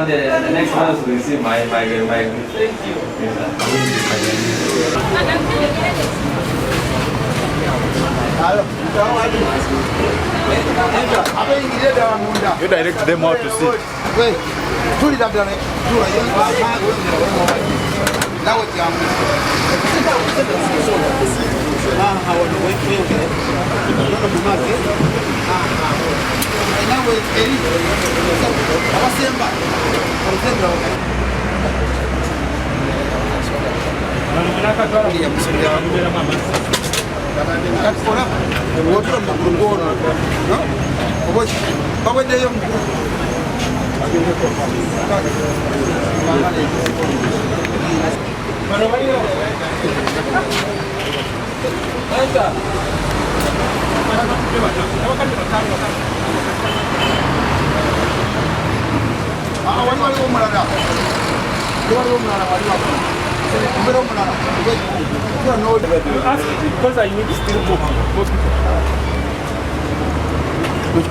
The next one will receive my thank you. You direct them out to see. Wait, do it after it. Do Because I need still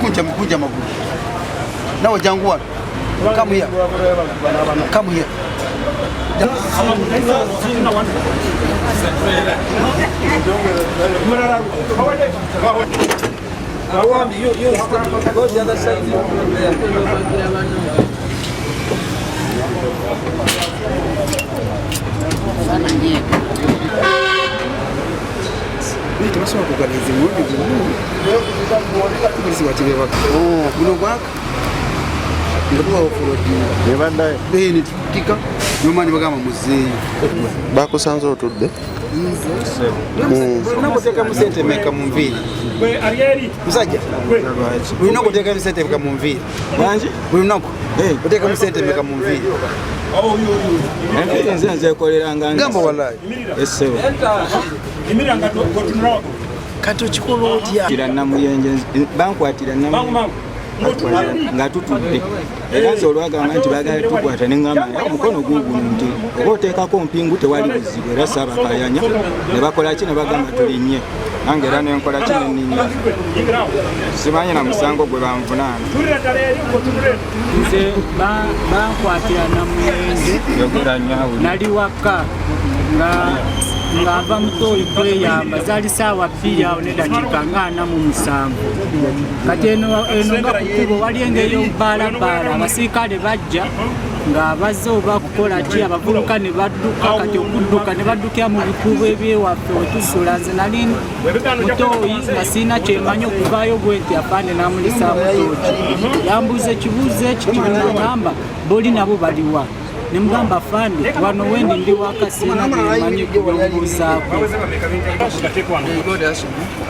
Kunja maguru. Now Jangwan. Come here. Come here. You go the other side. Tunasema kuganizi mwezi mwezi wachelewa. Buno gwaka. Ndabwa ofurodi. Nebanda Beni tukika. Nyuma ni bagama muzeyi. bakusanze otudde. Unakoteka musente meka mumviri. Gwe Arieri. Musajja. Unakoteka musente meka mumviri. Banje? Unako. Koteka musente meka mumviri. Nze kolera Ngamba wallahi. Essewe. Imiranga gotunrawo. Kato chikolo otya. Tira namuyenje bankwatira namu. Nga tutudde era nze olwagamba nti bagala tukwata neŋŋamba omukono guguno nti oba oteekako mpingu tewali buzibu era saabakayanya ne bakola ki ne bagamba tulinnye nange era nenkola ki neninya simanyi na musango gwe banvunaana nze bankwatira namuyenje nali waka nga ava mutoyi kweyamba zali saawa 2 awo nedakiika nga 47 kati eno nga kukubo wali engeri yobbaalabbaala abasirikale bajja nga bazze oba kukola ki abavubuka ne badduka kati okudduka ne baddukira mu bikubo ebyewaffe wetusula nze nali mutoyi nga sirina kyemanyi okuvaayo bwe nti afaane namulisaa mutooki yambuuza ekibuuzo ekiti nagamba boli nabo baliwa nemugamba fande wano wendi ndi wakasina nemanyi kubambuuzaako.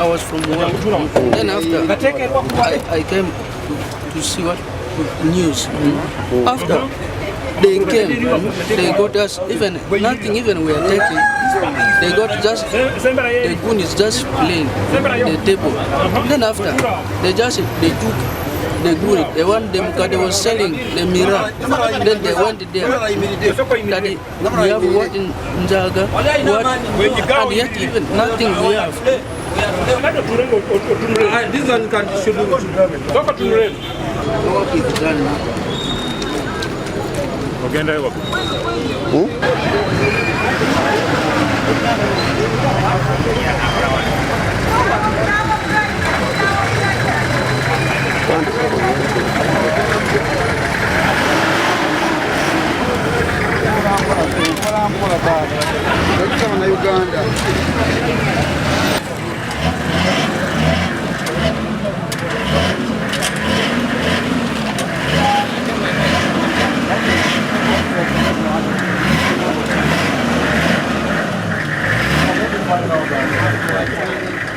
I was from work. Then after I came to see what news. After they came, they got us even nothing even we are taking. They got just the gun is just plain the table. Then after they took the good, the one they was selling the mirror. Then they went there. Daddy, we have what in Njaga, what, and yet even nothing we have. This one should go to rail. What is done now? Ogenda ewa. na Uganda. Thank you.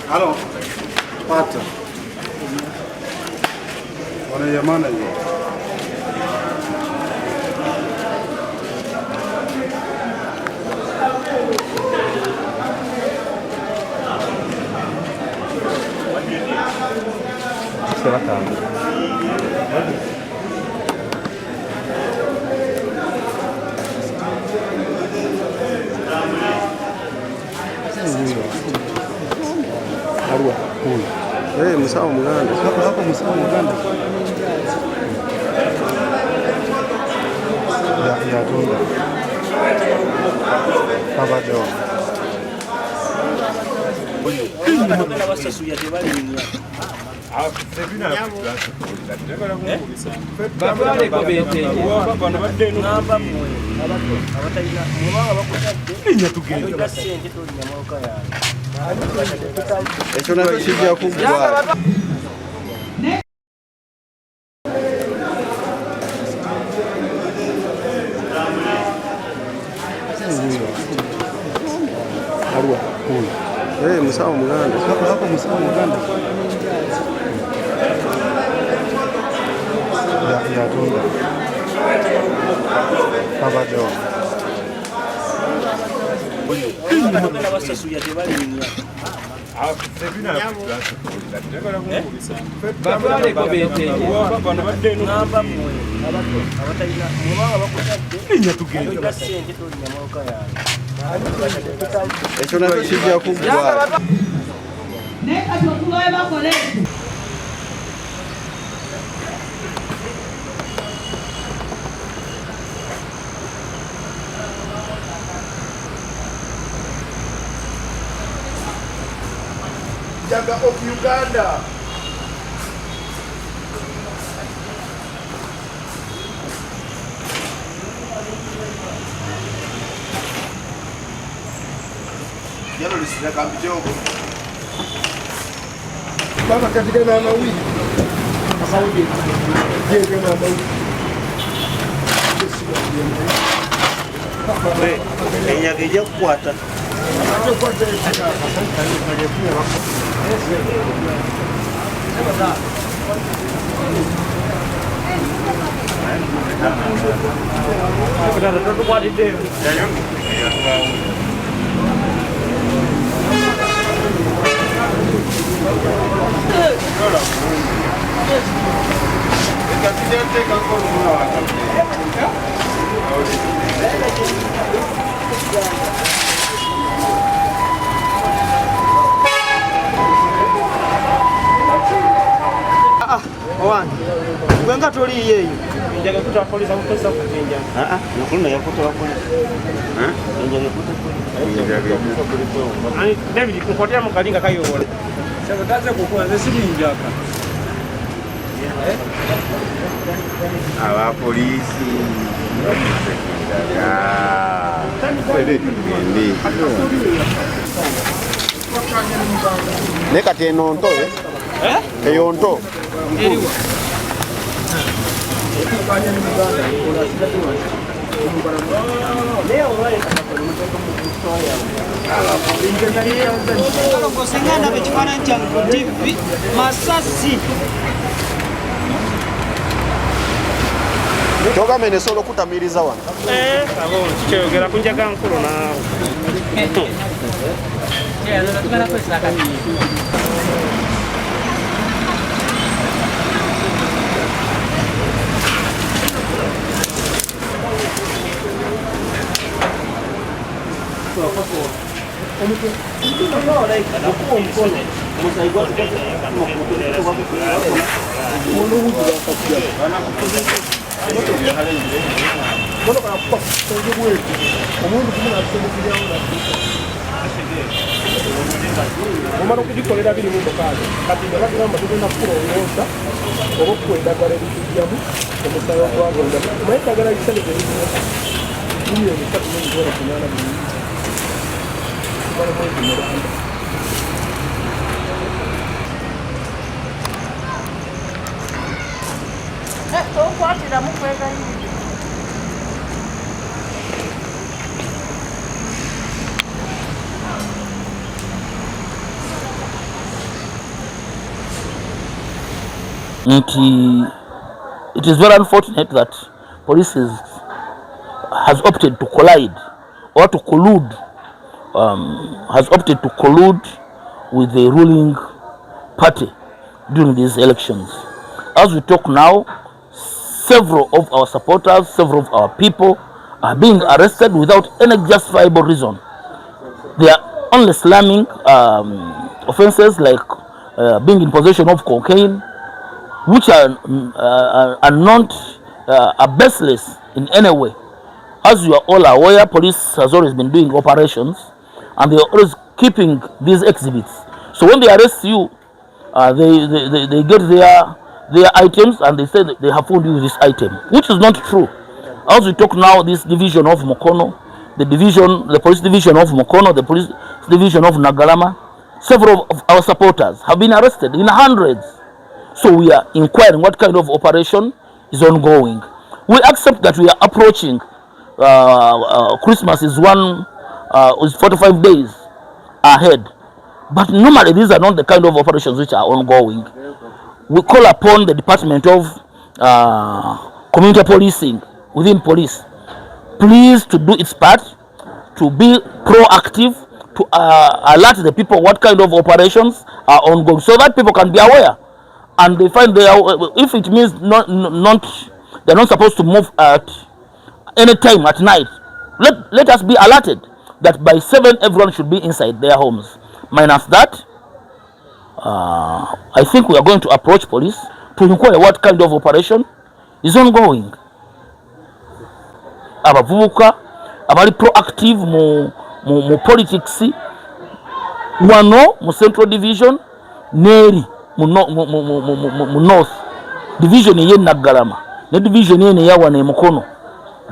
Hello. Pata. Wana ya manager. Musawo Muganda. Hapo Musawo Muganda. Ya tunda. Baba Jo. Ekyo nakyo kijja kuggwa. Musawo Muganda. Hapo Musawo Muganda. Ya tunda. Baba Jo. Ekyo nakyo kijja kuggwa. Jaga of Uganda. Yalo lisina kambi jogo. Baba katika na mawili. Saudi. Jenge na mawili. Kenya kija kukwata. Gwenga toli yeyo. Njaga kuta polisi akukosa kupenja. Nakuna yakuta wakona. Njaga kuta Ani David kukotea mukalinga kayo wole. Sasa kaza kukwanza silinjaka. Aba polisi. Neka teno nto eyo nto. Ngana bekifaananyi kyange ku TV Masasi. Kyogambye nesobola okutamiriza wano. Abo kyogera kunjaga nkulu naawe. Mbona kwa kufungu wetu. Omuntu kumuna asemukiryawo na. Omara okugikolera biri mu mukazi. Kati nga bagamba tugenda kukulongoosa oba okukwendagala ebitujjamu omusawo gwagenda. Naye kagala kisale kye birimu. Miliyoni 3.8 It is very unfortunate that police has opted to collide or to collude, has opted to collude with the ruling party during these elections. As we talk now, several of our supporters, several of our people are being arrested without any justifiable reason. They are only slamming offenses like being in possession of cocaine, which are not baseless in any way. As you are all aware, police has always been doing operations and they are always keeping these exhibits. So when they arrest you, they get their items and they say that they have found you this item, which is not true. As we talk now, this division of Mukono, the police division of Mukono, the police division of Nagalama, several of our supporters have been arrested in hundreds. So we are inquiring what kind of operation is ongoing. We accept that we are approaching Christmas is 45 days ahead. But normally these are not the kind of operations which are ongoing. We call upon the Department of Community Policing within police, please to do its part, to be proactive, to alert the people what kind of operations are ongoing so that people can be aware. And they find if it means they're not supposed to move at any time at night, let us be alerted that by 7 everyone should be inside their homes. Minus that, I think we are going to approach police to inquire what kind of operation is ongoing. Abavubuka abali proactive mu politics wano mu Central Division neri mu North Division ye Nagalama ne division ene yawa ne Mukono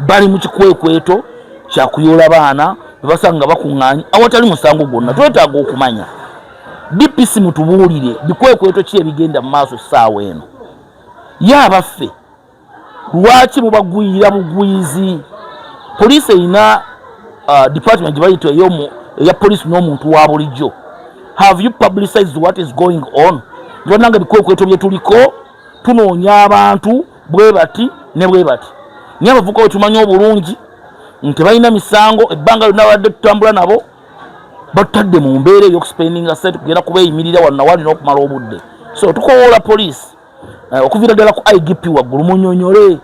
bali mu kikwekweto kya kuyola baana basanga bakunganya awatali musango gonna twetaaga okumanya DPC mutubuulire bikwekweto ki ebigenda mu maaso ssaawa eno yabaffe lwaki mubagwira bugwizi. Police ina department bayito ya police n'omuntu wa bulijjo. Have you publicized what is going on? Nanga bikwekweto bye tuliko tunoonya abantu bwe bati ne bwe bati. Niye abavuka wetumanyi obulungi nti balina misango ebbanga lyonna badde tutambula nabo batadde mu mbeera ey'okuspendinga sente kugenda kubeeyimirira wano nawali n'okumala obudde. So tukowoola police okuviira ddala ku IGP waggulu munyonyole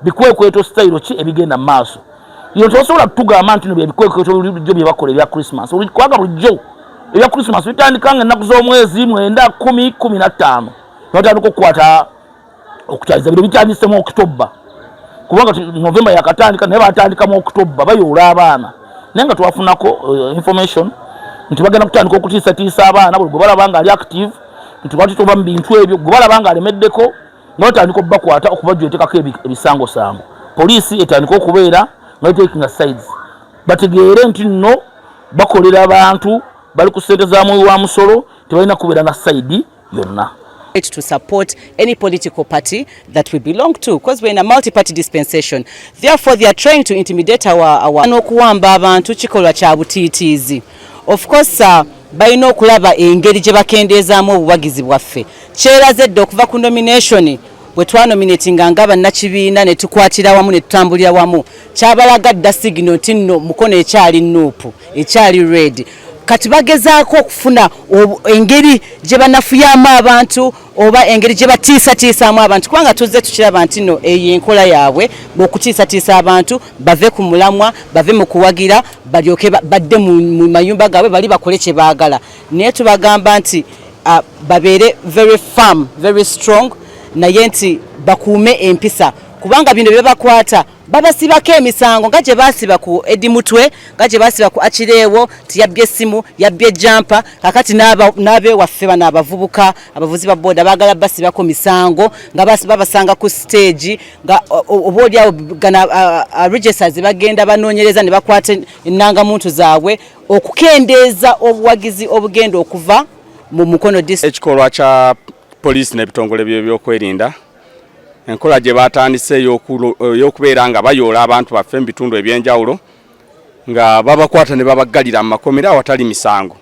bikwekweto style ki ebigenda mu maaso. Iyo tosobola kutugamba nti bye bikwekweto bulijjo bye bakola ebya Christmas. Kwaga bulijjo ebya Christmas bitandikanga ennaku z'omwezi 9, 10, 15 notandika okukwata okukyaliza bino bitandise mu October kubanga November yakatandika naye batandika mu October bayoola abaana naye nga twafunako information nti bagenda kutandika okutiisatiisa abaana buli gwe balabanga ali active nti twati tuba mu bintu ebyo gwe balabanga alemeddeko n'otandika okubakwata okubajwetekako ebisangosango. Poliisi etandika okubeera nga taking sides bategeere nti nno bakolera abantu bali ku ssente za mwoyo wa musolo tebalina kubeera na side yonna. To support any political party that we belong to because we're in a multi-party dispensation. Therefore they are trying to intimidate our nokuwamba abantu kikolwa kya butiitiizi. Of course balina okulaba engeri gye bakendeezaamu obuwagizi bwaffe. Kyeraze dde okuva ku nomination bwe twanominatinga nga bannakibiina ne tukwatira wamu ne tutambulira wamu kyabalaga dda signal nti nno Mukono ekyali nuupu ekyali red. Kati bagezaako okufuna engeri gye banafuyamu abantu oba engeri gye batiisatiisaamu abantu kubanga tuzze tukiraba nti nno eyo enkola yaabwe bw'okutiisatiisa abantu bave ku mulamwa bave mu kuwagira balyoke badde mu mayumba gaabwe bali bakole kye baagala. Naye tubagamba nti babeere very firm, very strong naye nti bakuume empisa kubanga bino bye bakwata babasibako emisango nga gye basiba ku Eddie Mutwe nga gye basiba ku Achireewo tiyabbye essimu yabbye jampa kakati n'abewaffe bano abavubuka abavuzi ba boda baagala basibako misango nga babasanga ku stage nga oboolyawo registers bagenda banoonyereza ne bakwata ennangamuntu zaabwe okukendeeza obuwagizi obugenda okuva mu Mukono district. Ekikolwa kya poliisi n'ebitongole by'ebyokwerinda enkola gye batandise y'okubeera nga bayoola abantu baffe mu bitundu ebyenjawulo nga babakwata ne babaggalira mu makomera awatali misango.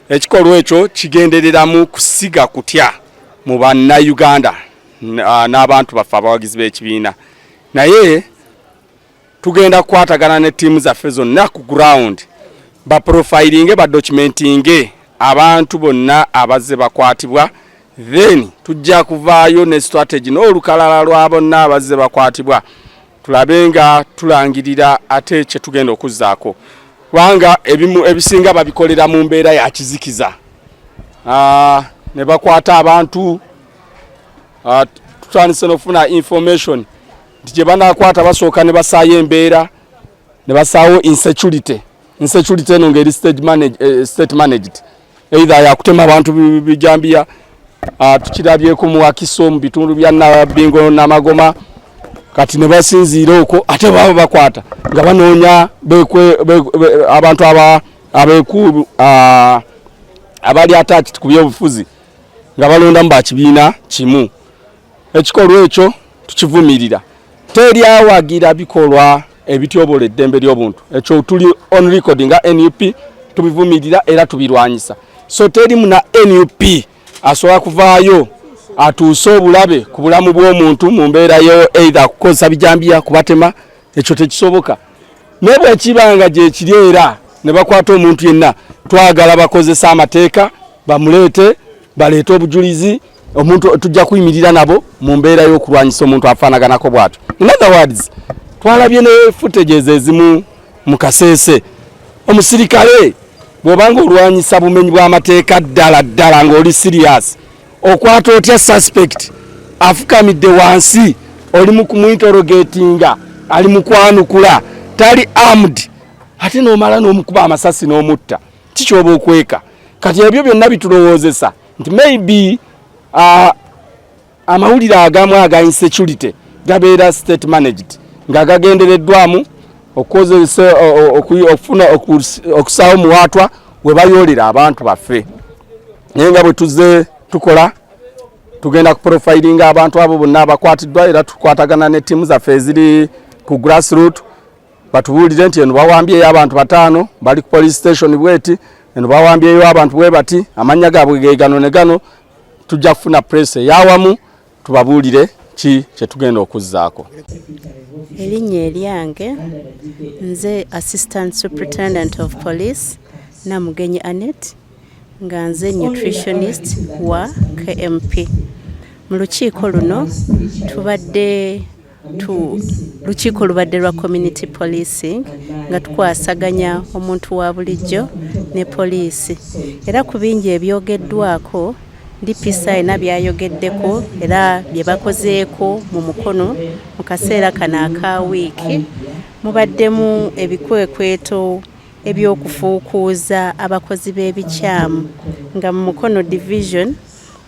Ekikolwa ekyo kigendereramu kusiga kutya mu bannayuganda n'abantu baffe abawagizi b'ekibiina, naye tugenda kukwatagana ne ttiimu zaffe zonna ku ground baprofilinge badocumentinge abantu bonna abazze bakwatibwa, then tujja kuvaayo ne strategy n'olukalala lwa bonna abazze bakwatibwa tulabe nga tulangirira ate kye tugenda okuzzaako, kubanga ebisinga babikolera mu mbeera ya kizikiza. Ne bakwata abantu tutandise n'okufuna information nti gye banakwata basooka ne basaayo embeera ne basaawo insecurity eno ngeri state managed either yakutema abantu bijambiya. Tukirabyeko mu Wakiso mu bitundu bya Nabingo n'Amagoma kati ne basinziira okwo ate baba bakwata nga banoonya abantu abeku abali attached ku byobufuzi nga balonda mu bakibiina kimu. Ekikolwa ekyo tukivumirira, teri awagira bikolwa ebityobola eddembe ly'obuntu. Ekyo tuli on record nga NUP tubivumirira era tubirwanyisa. So teri muna NUP asobola kuvaayo atuuse obulabe ku bulamu bw'omuntu mu mbeera yo either kukozesa bijambiya kubatema, ekyo tekisoboka. Naye bwekibanga gye kiri era ne bakwata omuntu yenna twagala bakozesa amateeka bamuleete baleete obujulizi omuntu tujja kuyimirira nabo mu mbeera y'okulwanyisa omuntu afaanaganako bw'atyo. In other words twalabye ne footages ezimu mu Kasese omusirikale bw'obanga olwanyisa bumenyi bw'amateeka ddala ng'oli serious okwata otya suspect afukamidde wansi oli mu kumuinterrogatinga ali mu kwanukula tali armed ate n'omala n'omukuba amasasi n'omutta kikyoba okweka. Kati ebyo byonna bitulowoozesa nti maybe amawulire agamu aga insecurity gabeera state managed nga gagendereddwamu okufuna okusaawo muwaatwa we bayoolera abantu baffe. Naye nga bwe tuzze tukola tugenda kuprofilinga abantu abo bonna abakwatiddwa era tukwatagana ne ttiimu zaffe eziri ku grassroot batubuulire nti eno bawambyeyo abantu 5 bali ku police station bweti, eno bawambyeyo abantu bwe bati amannya gaabwe ge gano ne gano. Tujja kufuna press eyawamu tubabuulire ki kye tugenda okuzzaako. Erinnya eryange nze Assistant Superintendent of Police Namugenyi Annette nga nze nutritionist wa KMP. Mu lukiiko luno lukiiko lubadde lwa community policing nga tukwasaganya omuntu wa bulijjo ne poliisi, era ku bingi ebyogeddwako DPC ayina byayogeddeko era bye bakozeeko mu Mukono mu kaseera kano aka wiiki. Mubaddemu ebikwekweto ebyokufuukuuza abakozi b'ebikyamu nga mu Mukono division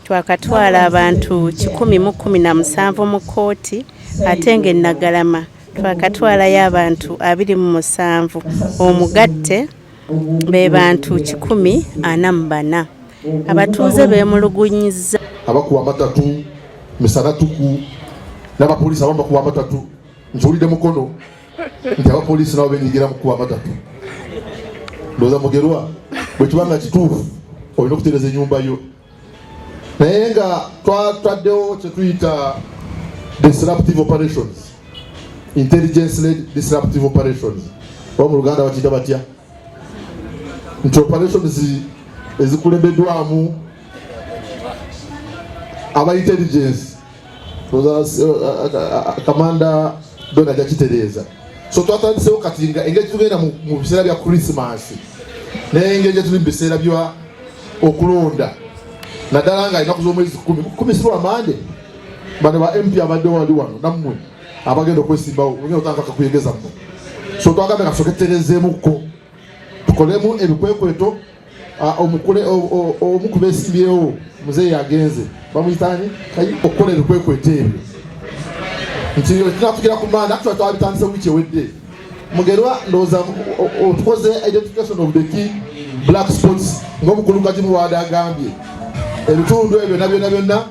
twakatwala abantu 117 mu kooti, ate nga Nnagalama twakatwalayo abantu 27, omugatte be bantu 144. Abatuuze beemulugunyiza abakuwa amatatu misana tuku n'abapoliisi abamu bakuwa amatatu. Nkiwulidde Mukono nti abapoliisi nabo benyigira mu kuwa amatatu. Ndowooza Mugerwa bwe kibanga kituufu olina okutereeza ennyumba yo, naye nga twataddewo kye tuyita disruptive operations, intelligence led disruptive operations, oba mu Luganda bakiyita batya, nti operations ezikulembeddwamu aba intelligence kamanda Dona jakitereeza. So twatandisewo kati nga engeri tugenda mu biseera bya Christmas n'engeri tuli mu biseera bya okulonda naddala nga alina kuz'omwezi 10 si lwamande bano ba MP abadde wali wano nammwe abagenda okwesimbawo ngenda otandika kakuyegeza mu so twagamba kasoketerezeemuko tukolemu ebikwekweto omu ku beesimbyewo muzeeyi agenze bamuyitani okukola ebikwekweto ebyo nti tinatugira ku maanda actually twabitandise wiiki ewedde mugerwa ndowooza otukoze identification of the key black spots ng'omukulu kagimu waade agambye ebitundu ebyo byonna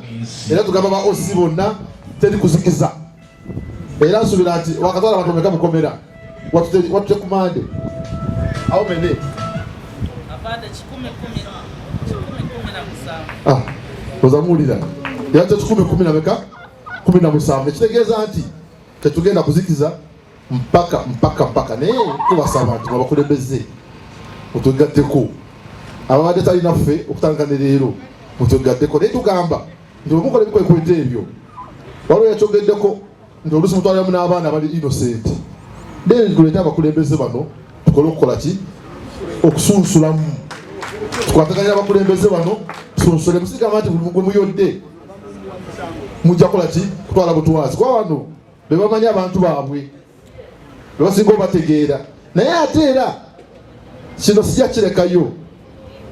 era tugamba ba OC bonna teri kuzikiza era nsubira nti wakatwala abantu omeka mukomera watute kumande awo mene ozamuwulira yate 10 ekitegeeza nti tetugenda kuzikiza mpaka naye tubasaba nti mwabakulembeze mutugatteko ababadde talinaffe okutandika ne leero mutugatteko naye tugamba nti omukola ebikwekweto ebyo waliwo yakyogeddeko nti oluusi mutwaliramu n'abaana bali innocent then tuleete abakulembeze bano tukole okukola ki okusunsulamu tukwataganya abakulembeze bano tusunsule musigamba nti buli gwe muyodde mujja kukola ki kutwala butwazi kwa wano bebamanyi abantu baabwe bebasinga obategeera naye ate era kino sijja kirekayo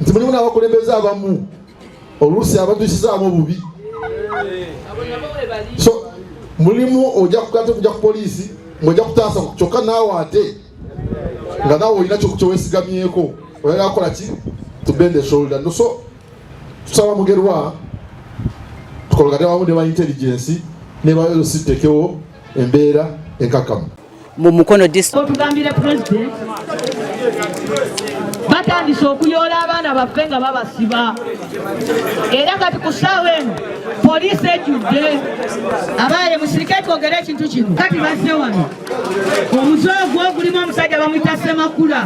nti mulimu n'abakulembeze abamu oluusi abatukizaamu obubi so mulimu ojja kugata okujja ku poliisi ng'ojja kutaasa kyokka naawe ate nga naawe olina kyoweesigamyeko oyagala kukola ki to bend the shoulder no so tusaba mugerwa tukolagane wamu ne ba intelligence ne bayosi tutekewo embeera enkakamu mu Mukono otugambire president batandise okuyoola abaana baffe nga babasiba era kati ku ssaawa eno poliisi ejjudde abaye musirike twogere ekintu kino kati bazze wano omuze ogwo gulimu omusajja bamuyita Semakula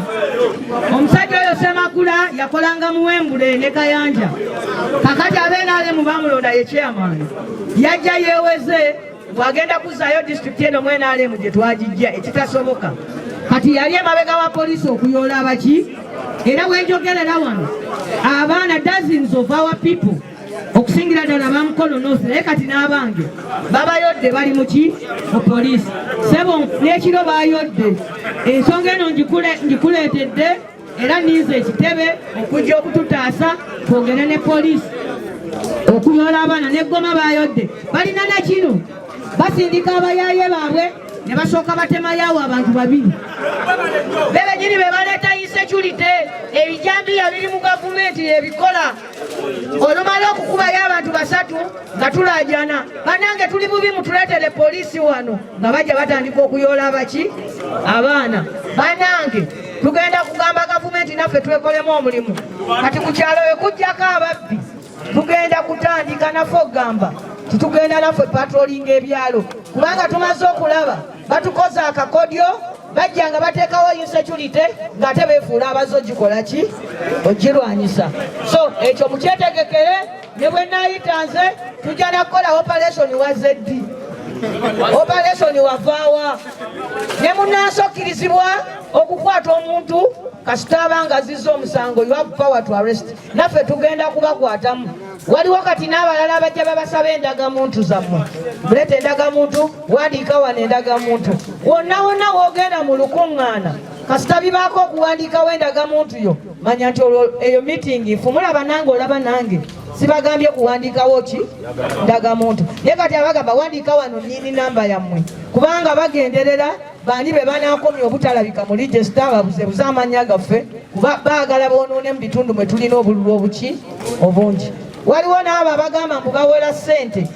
omusajja oyo Semakula yakolanga Muwembule ne Kayanja kakati abeenaalemu bamulonda ye chairman yajja yeeweze bwagenda kuzaayo disitulikiti eno mwenaalemu gye twagijja ekitasoboka kati yali emabega wa poliisi okuyoola abaki era bwenjogerera wano abaana dozens of our people okusingira ddala Bamukono North naye kati n'abange babayodde bali muki mu poliisi sebo n'ekiro bayodde ensonga eno ngikuleetedde era nize ekitebe okujja okututaasa twogere ne poliisi okuyoola abaana n'eggoma bayodde balina na kino basindika abayaaye baabwe ne basooka batemayawo abantu babiri bebe nyini be baleeta insecurity ebijambiya biri mu gavumenti ebikola olumala okukubayo abantu 3 nga tulajana banange tuli bubi mutuleetere poliisi wano nga bajja batandika okuyoola abaki abaana banange tugenda kugamba gavumenti naffe twekolemu omulimu kati ku kyalo we kujjako ababbi tugenda kutandika naffe okugamba titugenda naffe patrolling ebyalo kubanga tumaze okulaba batukoza akakodyo bajja nga bateekawo insecurity ng'ate beefuula abaze ogikola ki ogirwanyisa so ekyo mukyetegekere ne bwe naayitanze tujja nakukola operation wa zeddi operation wavaawa ne munnansi okkirizibwa okukwata omuntu kasita abanga azizza omusango you have power to arrest naffe tugenda kubakwatamu waliwo kati n'abalala abajja babasaba endagamuntu zammwe buleeta endagamuntu wandiika wano endagamuntu wonna wonna woogenda mu lukuŋŋaana kasita bibaako okuwandiikawo endagamuntu yo manya nti eyo mitingi fumulaba nange olaba nange sibagambye kuwandiikawo ki ndagamuntu naye kati abagamba wandiika wano nini namba yammwe kubanga bagenderera bani be banaakomya obutalabika mu register babuzebuze amannya gaffe kuba baagala boonoone mu bitundu mwe tulina obululu obuki obungi waliwo n'abo abagamba mbu bawola ssente